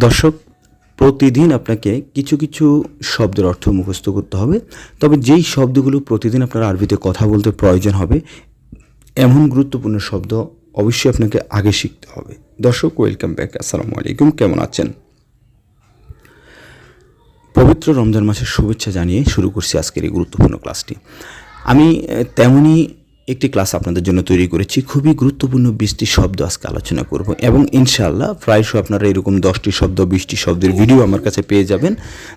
দর্শক, প্রতিদিন আপনাকে কিছু কিছু শব্দের অর্থ মুখস্থ করতে হবে। তবে যেই শব্দগুলো প্রতিদিন আপনার আরবিতে কথা বলতে প্রয়োজন হবে, এমন গুরুত্বপূর্ণ শব্দ অবশ্যই আপনাকে আগে শিখতে হবে। দর্শক, ওয়েলকাম ব্যাক। আসসালামু আলাইকুম, কেমন আছেন? পবিত্র রমজান মাসের শুভেচ্ছা জানিয়ে শুরু করছি আজকের এই গুরুত্বপূর্ণ ক্লাসটি। আমি তেমনই একটি ক্লাস আপনাদের জন্য তৈরি করেছি। খুবই গুরুত্বপূর্ণ 20টি শব্দ আজকে আলোচনা করব এবং ইনশাআল্লাহ প্রায়শই আপনারা এরকম 10টি শব্দ 20টি শব্দের ভিডিও আমার কাছে পেয়ে যাবেন।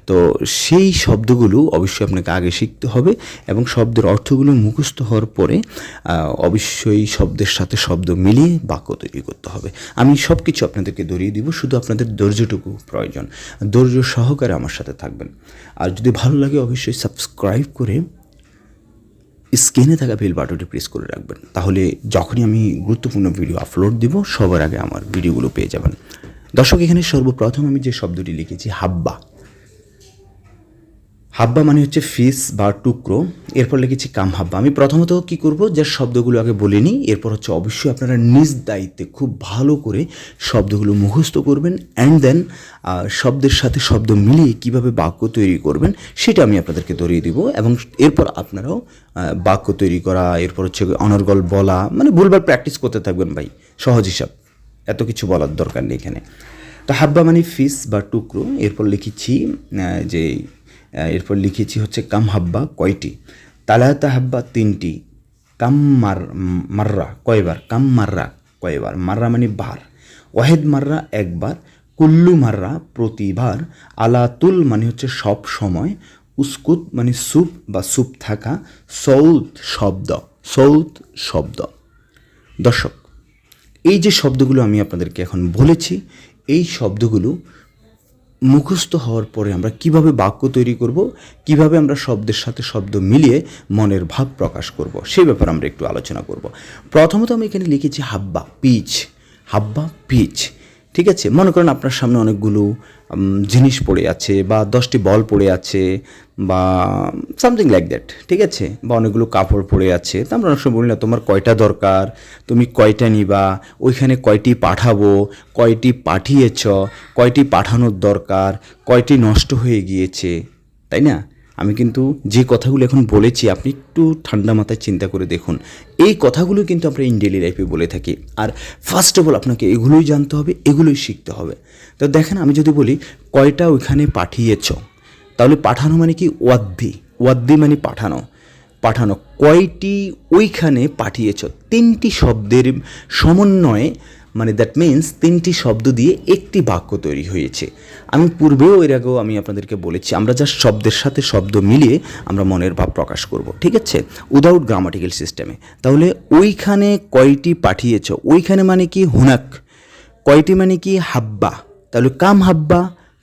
তো সেই শব্দগুলো অবশ্যই আপনাকে আগে শিখতে হবে এবং শব্দের অর্থগুলো মুখস্থ হওয়ার পরে অবশ্যই শব্দের সাথে শব্দ মিলিয়ে বাক্য তৈরি করতে হবে। আমি সব কিছু আপনাদেরকে ধরিয়ে দিব, শুধু আপনাদের ধৈর্যটুকু প্রয়োজন। ধৈর্য সহকারে আমার সাথে থাকবেন। আর যদি ভালো লাগে অবশ্যই সাবস্ক্রাইব করে স্ক্রিনে থাকা বেল বাটনটি প্রেস করে রাখবেন, তাহলে যখনই আমি গুরুত্বপূর্ণ ভিডিও আপলোড দিব সবার আগে আমার ভিডিওগুলো পেয়ে যাবেন। দর্শক, এখানে সর্বপ্রথম আমি যে শব্দটি লিখেছি হাব্বা। হাব্বা মানে হচ্ছে ফিস বা টুকরো। এরপর লিখেছি কাম হাব্বা। আমি প্রথমত কি করব, যে শব্দগুলো আগে বলে নিই, এরপর হচ্ছে অবশ্যই আপনারা নিজ দায়িত্বে খুব ভালো করে শব্দগুলো মুখস্থ করবেন অ্যান্ড দেন শব্দের সাথে শব্দ মিলিয়ে কিভাবে বাক্য তৈরি করবেন সেটা আমি আপনাদেরকে ধরিয়ে দিব এবং এরপর আপনারাও বাক্য তৈরি করা, এরপর হচ্ছে অনর্গল বলা, মানে ভুলবার প্র্যাকটিস করতে থাকবেন ভাই। সহজ হিসাব, এত কিছু বলার দরকার নেই এখানে। তো হাব্বা মানে ফিস বা টুকরো। এরপর লিখেছি হচ্ছে কাম হাব্বা কয়টি, তালাতা হাব্বা 3টি, কাম মাররা কয়বার, কাম মাররা কয়বার, মাররা মানে বার, ওয়াহেদ মাররা একবার, কুল্লু মাররা প্রতিবার, আলাতুল মানে হচ্ছে সব সময়, উস্কুত মানে সুপ বা সুপ থাকা, সৌত শব্দ। দর্শক, এই যে শব্দগুলো আমি আপনাদেরকে এখন বলেছি, এই শব্দগুলো মুখস্থ হওয়ার পরে আমরা কিভাবে বাক্য তৈরি করব, কিভাবে আমরা শব্দের সাথে শব্দ মিলিয়ে মনের ভাব প্রকাশ করব, সেই ব্যাপারে আমরা একটু আলোচনা করব। প্রথমত আমি এখানে লিখেছি হাব্বা পিচ। ঠিক আছে, মনে করেন আপনার সামনে অনেকগুলো জিনিস পড়ে আছে বা 10টি বল পড়ে আছে বা সামথিং লাইক দ্যাট, ঠিক আছে, বা অনেকগুলো কাপড় পড়ে আছে। তো আমরা অনেক সময় বলি না, তোমার কয়টা দরকার, তুমি কয়টা নিবা, ওইখানে কয়টি পাঠাবো, কয়টি পাঠিয়েছ, কয়টি পাঠানোর দরকার, কয়টি নষ্ট হয়ে গিয়েছে, তাই না? আমি কিন্তু যে কথাগুলো এখন বলেছি আপনি একটু ঠান্ডা মাথায় চিন্তা করে দেখুন, এই কথাগুলো কিন্তু আমরা ইন ডেইলি লাইফে বলে থাকি। আর ফার্স্ট অফ অল আপনাকে এগুলোই জানতে হবে, এগুলোই শিখতে হবে। তো দেখেন, আমি যদি বলি কয়টা ওইখানে পাঠিয়েছ, তাহলে পাঠানো মানে কি, ওয়াদ্দি মানে পাঠানো। কয়টি ওইখানে পাঠিয়েছ, 3টি শব্দের সমন্বয়ে, মানে দ্যাট মিন্স 3টি শব্দ দিয়ে একটি বাক্য তৈরি হয়েছে। আমি পূর্বেও এর আগেও আমি আপনাদেরকে বলেছি, আমরা যা শব্দের সাথে শব্দ মিলিয়ে আমরা মনের ভাব প্রকাশ করব, ঠিক আছে, উইদাউট গ্রামাটিক্যাল সিস্টেমে। তাহলে ওইখানে কয়টি পাঠিয়েছ, ওইখানে মানে কি হুনাক, কয়টি মানে কি হাব্বা, তাহলে কাম হাব্বা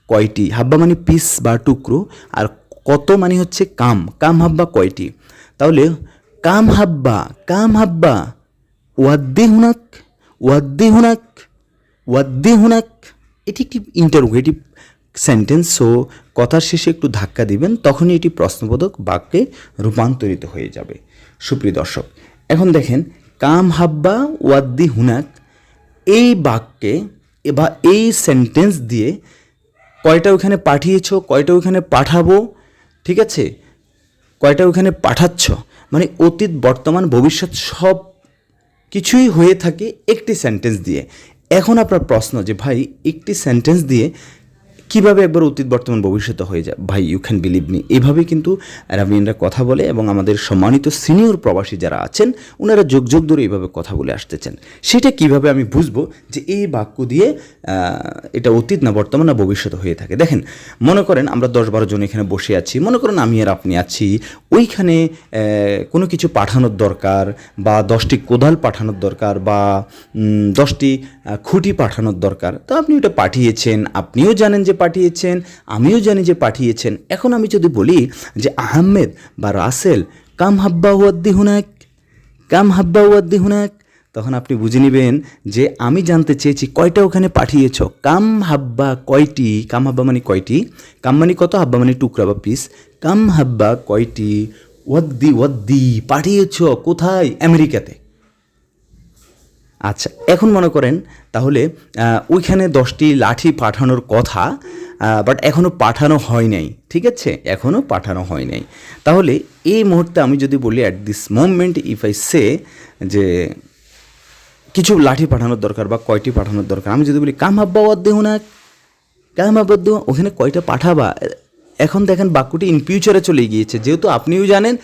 কয়টি, হাব্বা মানে পিস বা টুকরো, আর কত মানে হচ্ছে কাম হাব্বা কয়টি। তাহলে কাম হাব্বা ওয়াদ্দি হুনাক। এটি একটি ইন্টারোগেটিভ সেন্টেন্স। সো কথার শেষে একটু ধাক্কা দিবেন, তখনই এটি প্রশ্নবোধক বাক্যে রূপান্তরিত হয়ে যাবে। সুপ্রিয় দর্শক, এখন দেখেন, কাম হাব্বা ওয়াদ্দি হুনাক, এই বাক্যে বা এই সেন্টেন্স দিয়ে কয়টা ওখানে পাঠিয়েছ, কয়টা ওখানে পাঠাবো, ঠিক আছে, কয়টা ওখানে পাঠাচ্ছ, মানে অতীত বর্তমান ভবিষ্যৎ সব কিছুই হয়ে থাকে একটি সেন্টেন্স দিয়ে। এখন আপনার প্রশ্ন যে ভাই, একটি সেন্টেন্স দিয়ে কীভাবে একবার অতীত বর্তমান ভবিষ্যৎ হয়ে যায়? ভাই, ইউ ক্যান বিলিভ মি, এভাবেই কিন্তু আরবিয়ানরা কথা বলে এবং আমাদের সম্মানিত সিনিয়র প্রবাসী যারা আছেন ওনারা যুগ ধরে এইভাবে কথা বলে আসতেছেন। সেটা কিভাবে আমি বুঝবো যে এই বাক্য দিয়ে এটা অতীত না বর্তমান না ভবিষ্যৎ হয়ে থাকে? দেখেন, মনে করেন আমরা 10-12 জন এখানে বসে আছি, মনে করেন আমি আর আপনি আছি, ওইখানে কোনো কিছু পাঠানোর দরকার বা 10টি কোদাল পাঠানোর দরকার বা 10টি খুঁটি পাঠানোর দরকার। তো আপনি ওটা পাঠিয়েছেন, আপনিও জানেন যে পাঠিয়েছেন, আমিও জানি যে পাঠিয়েছেন। এখন আমি যদি বলি যে আহমেদ বা রাসেল কাম হাব্বা ওয়াদ্দি হুনাক, তখন আপনি বুঝে নেবেন যে আমি জানতে চেয়েছি কয়টা ওখানে পাঠিয়েছ। কাম হাব্বা কয়টি, কাম হাব্বা মানে কয়টি, কাম মানে কত, হাব্বা মানে টুকরা বা পিস, কাম হাব্বা কয়টি, ওয়াদ্দি পাঠিয়েছ কোথায়, আমেরিকাতে। আচ্ছা, এখন মনে করেন তাহলে ওইখানে 10টি লাঠি পাঠানোর কথা, বাট এখনও পাঠানো হয় নাই, ঠিক আছে, এখনও পাঠানো হয় নাই। তাহলে এই মুহূর্তে আমি যদি বলি at this moment if I say যে কিছু লাঠি পাঠানোর দরকার বা কয়টি পাঠানোর দরকার, আমি যদি বলি কাম হাব্বা দেহ না, কাম হাব্বা দেহ, ওখানে কয়টা পাঠাবা। এখন দেখেন বাক্যটি ইন ফিউচারে চলে গিয়েছে, যেহেতু আপনিও জানেন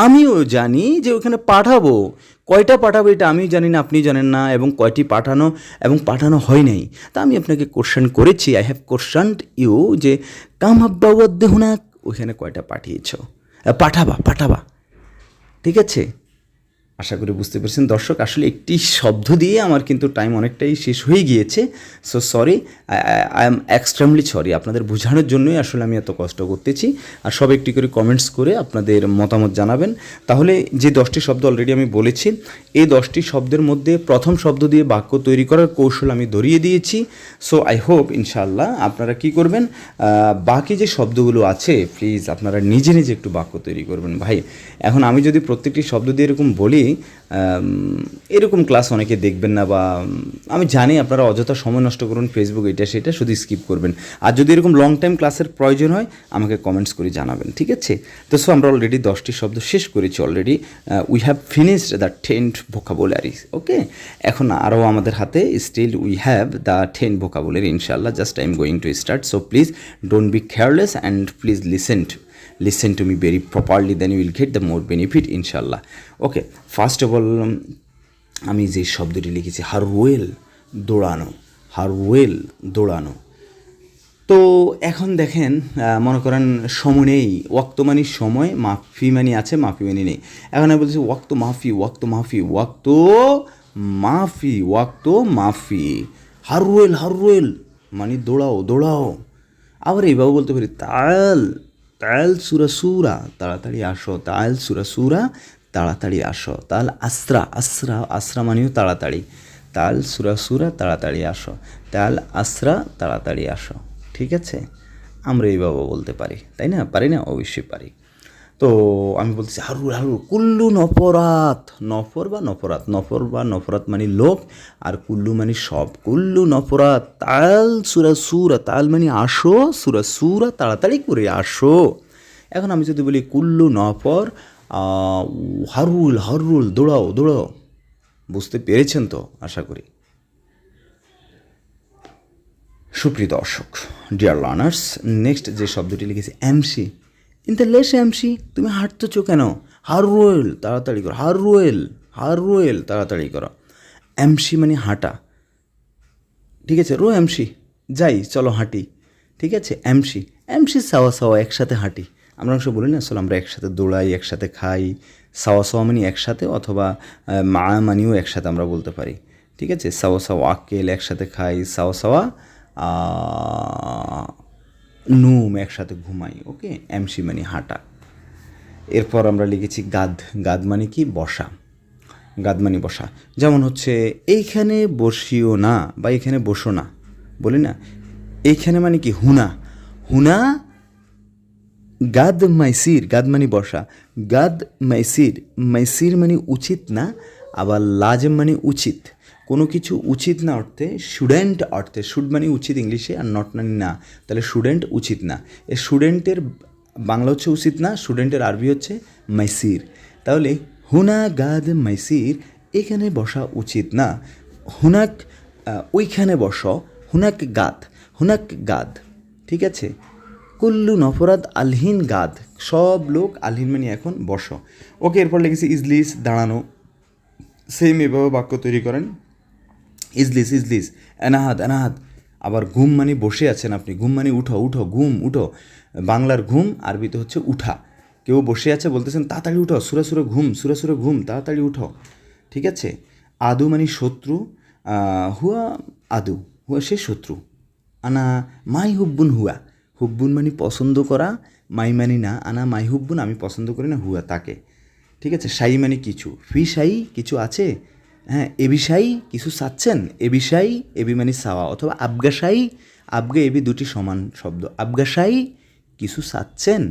আমিও জানি যে ওখানে পাঠাবো, কয়টা পাঠাবো এটা আমিও জানি না, আপনিও জানেন না, এবং কয়টি পাঠানো এবং পাঠানো হয় নাই। তা আমি আপনাকে কোশ্চেন করেছি, আই হ্যাভ কোশ্চেনড ইউ যে কাম হাব্বা দেহ না, ওইখানে কয়টা পাঠিয়েছ, পাঠাবা পাঠাবা, ঠিক আছে। আশা করি বুঝতে পেরেছেন দর্শক। আসলে একটি শব্দ দিয়ে আমার কিন্তু টাইম অনেকটাই শেষ হয়ে গিয়েছে, so sorry, I am extremely sorry. আপনাদের বোঝানোর জন্যই আসলে আমি এত কষ্ট করতেছি। আর সব একটি করে কমেন্টস করে আপনাদের মতামত জানাবেন। তাহলে যে 10টি শব্দ অলরেডি আমি বলেছি, এই 10টি শব্দের মধ্যে প্রথম শব্দ দিয়ে বাক্য তৈরি করার কৌশল আমি ধরিয়ে দিয়েছি। সো আই হোপ ইনশাআল্লাহ আপনারা কি করবেন, বাকি যে শব্দগুলো আছে প্লিজ আপনারা নিজে নিজে একটু বাক্য তৈরি করবেন। ভাই এখন আমি যদি প্রত্যেকটি শব্দ দিয়ে এরকম বলি, এরকম ক্লাস অনেকে দেখবেন না, বা আমি জানি আপনারা অযথা সময় নষ্ট করুন ফেসবুক এটা সেটা, শুধু স্কিপ করবেন। আর যদি এরকম লং টাইম ক্লাসের প্রয়োজন হয় আমাকে কমেন্টস করে জানাবেন, ঠিক আছে। তো সো আমরা অলরেডি 10টি শব্দ শেষ করেছি already, we have finished the 10th vocabularies, okay. এখন আরও আমাদের হাতে still we have the 10 vocabulary ইনশাআল্লাহ। Just I am going to start, so please don't be careless and please listen to me very properly, then you will get the more benefit inshallah. Okay, first of all আমি যে শব্দটি লিখেছি হারওয়েল, দৌড়ানো, হারওয়েল দৌড়ানো। তো এখন দেখেন মনে করেন সময় নেই, ওয়াক্ত মানে সময়, মাফি মানে আছে, মাফি মানে নেই। এখন আমি বলছি ওয়াক্ত মাফি, ওয়াক্ত মাফি, ওয়াক্ত মাফি, ওয়াক্ত মাফি, হারওয়েল, হারওয়েল মানে দৌড়াও দৌড়াও। আবার এইভাবে বলতে পারি তাল, তাল সুরা সুরা, তাড়াতাড়ি আসো, তাল সুরা সুরা, তাড়াতাড়ি আসো। তাল আসরা, আসরা, আসরা মানেও তাড়াতাড়ি, তাল সুরা সুরা, তাড়াতাড়ি আসো, তাল আসরা, তাড়াতাড়ি আসো, ঠিক আছে। আমরা এইভাবে বলতে পারি, তাই না? পারি না? অবশ্যই পারি। তো আমি বলতেছি হারু হারু, কুল্লু নফরাত, নফর বা নফরাত, নফর বা নফরাত মানে লোক, আর কুল্লু মানে সব, কুল্লু নফরাত, তাল সুরা সুরা, তাল মানে আসো, সুরা সুরা তাড়াতাড়ি করে আসো। এখন আমি যদি বলি কুল্লু নফর হারুল, হারুল দৌড়াও দৌড়াও, বুঝতে পেরেছেন তো আশা করি। সুপ্রিয় দর্শক, ডিয়ার লার্নার্স, নেক্সট যে শব্দটি লিখেছি এমসি, ইনতে লেস এমসি, তুমি হাঁটতেছো কেন, হারওয়েল তাড়াতাড়ি করো, হারওয়েল, হারওয়েল তাড়াতাড়ি করো। এমসি মানে হাঁটা, ঠিক আছে, রো এমসি, যাই চলো হাঁটি, ঠিক আছে। এমসি, এমসি সাওয়া সাওয়া, একসাথে হাঁটি। আমরা অবশ্য বলি না আসলে আমরা একসাথে দৌড়াই, একসাথে খাই, সাওয়া সাওয়া মানে একসাথে, অথবা মা মানিও একসাথে আমরা বলতে পারি, ঠিক আছে। সাওয়া সাওয়া আকেল, একসাথে খাই, সাওয়া সাওয়া নুম, একসাথে ঘুমাই, ওকে। এমসি মানে হাঁটা। এরপর আমরা লিখেছি গাদ, গাদ মানে কি বসা, গাদ মানে বসা। যেমন হচ্ছে এইখানে বসিও না বা এইখানে বসো না, বলি না। এইখানে মানে কি হুনা, হুনা গাদ মাইসির, গাদ মানে বসা, গাদ মাইসির, মাইসির মানে উচিত না, আবার লাজম মানে উচিত। কোনো কিছু উচিত না অর্থে, স্টুডেন্ট অর্থে, শুড মানে উচিত ইংলিশে, আর নট মানে না, তাহলে স্টুডেন্ট উচিত না। এই স্টুডেন্টের বাংলা হচ্ছে উচিত না, স্টুডেন্টের আরবি হচ্ছে মাইসির। তাহলে হুনা গাদ মাইসির, এখানে বসা উচিত না, হুনাক ওইখানে বসো, হুনাক গাদ, হুনাক গাদ, ঠিক আছে। কুল্লু নফরাদ আলহিন গাদ, সব লোক, আলহিন মানে এখন বসো, ওকে। এরপর লিখেছি ইজলিস, দাঁড়ানো। সেম এভাবে বাক্য তৈরি করেন, ইজলিস, ইজলিস, এনাহাদ, এনাহাদ। আবার ঘুম মানে বসে আছেন আপনি, ঘুম মানে উঠো, উঠো, ঘুম উঠো। বাংলার ঘুম, আরবিতে হচ্ছে উঠা। কেউ বসে আছে বলতেছেন তাড়াতাড়ি উঠো, সুরে সুরে ঘুম, সুরে সুরে ঘুম, তাড়াতাড়ি উঠো, ঠিক আছে। আদু মানে শত্রু, হুয়া আদু, হুয়া সে শত্রু। আনা মাই হুব্বুন হুয়া, হুব্বুন মানে পছন্দ করা, মাই মানে না, আনা মাই হুব্বুন আমি পছন্দ করি না, হুয়া তাকে, ঠিক আছে। সাই মানে কিছু, ফি সাই কিছু আছে, হ্যাঁ। এ বিষাই কিছু চাচ্ছেন, এ বিষাই, এবি মানে চাওয়া, অথবা আবগাসাই, আবগে এবি দুটি সমান শব্দ, আবগাসাই কিছু চাচ্ছেন।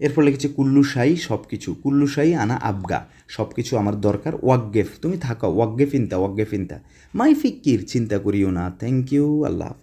এরপর লিখেছে কুল্লু শাই সব কিছু, কুল্লু শাই আনা আবগা, সব কিছু আমার দরকার, ওয়াকগেফ তুমি থাকো, ওয়াকগেফ ইনতা, মাই ফিক্কির চিন্তা করিও না। Thank you, Allah.